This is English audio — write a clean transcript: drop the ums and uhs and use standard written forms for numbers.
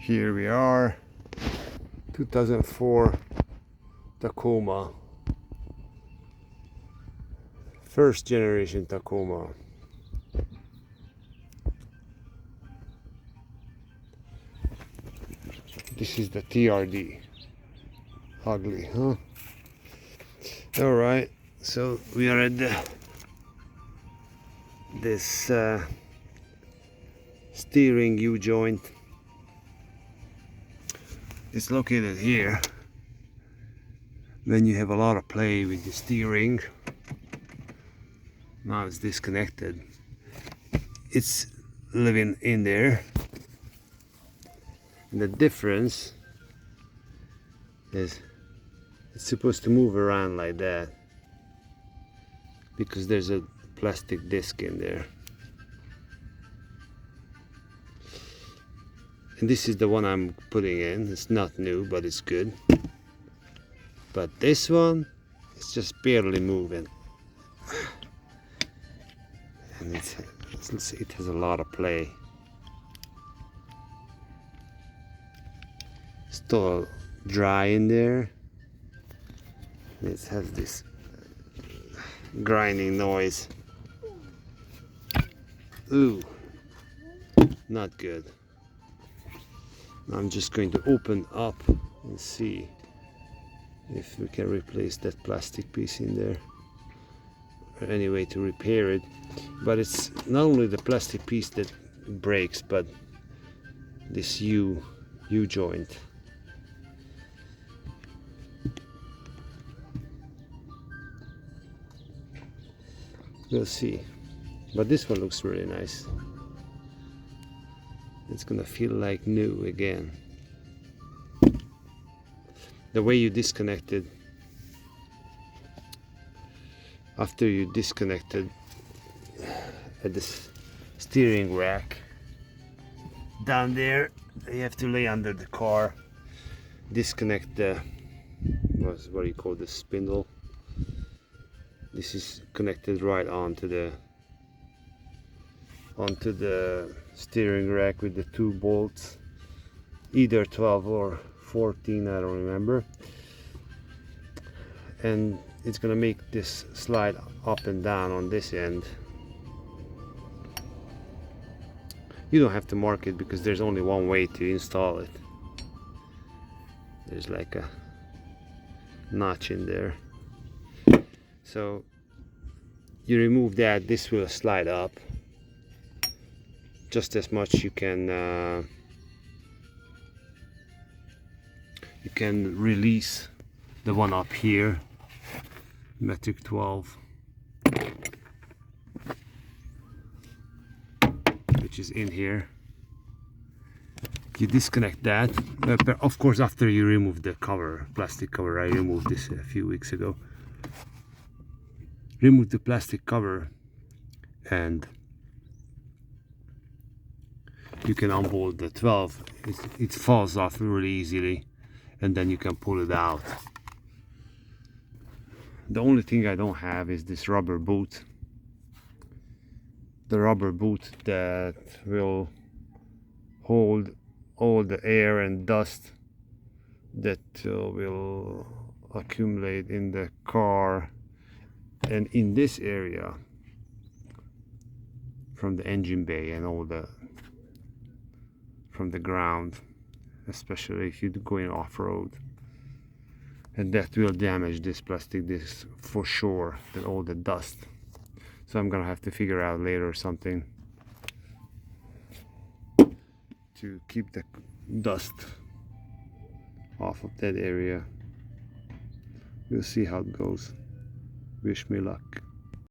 Here we are, 2004 Tacoma, first generation Tacoma. This is the TRD. Ugly, huh? Alright, so we are at this steering U-joint. It's located here. When you have a lot of play with the steering, now it's disconnected. It's living in there. And the difference is it's supposed to move around like that because there's a plastic disc in there. And this is the one I'm putting in. It's not new, but it's good. But this one, it's just barely moving. And it has a lot of play. Still dry in there. And it has this grinding noise. Ooh, not good. I'm just going to open up and see if we can replace that plastic piece in there, or any way to repair it. But it's not only the plastic piece that breaks, but this U-joint. We'll see. But this one looks really nice. It's gonna feel like new again. The way you disconnected, after you disconnected at this steering rack down there, you have to lay under the car, disconnect the what do you call the spindle. This is connected right onto the steering rack with the two bolts, either 12 or 14, I don't remember. And it's gonna make this slide up and down on this end. You don't have to mark it because there's only one way to install it. There's like a notch in there. So you remove that, this will slide up just as much. You can release the one up here, metric 12, which is in here. You disconnect that, of course after you remove the cover, plastic cover. I removed this a few weeks ago. Remove the plastic cover and you can unbolt the 12. It falls off really easily, and then you can pull it out. The only thing I don't have is this rubber boot. The rubber boot that will hold all the air and dust that will accumulate in the car and in this area from the engine bay and all from the ground, especially if you're going off-road. And that will damage this plastic disc for sure, and all the dust. So I'm gonna have to figure out later something to keep the dust off of that area. We'll see how it goes. Wish me luck.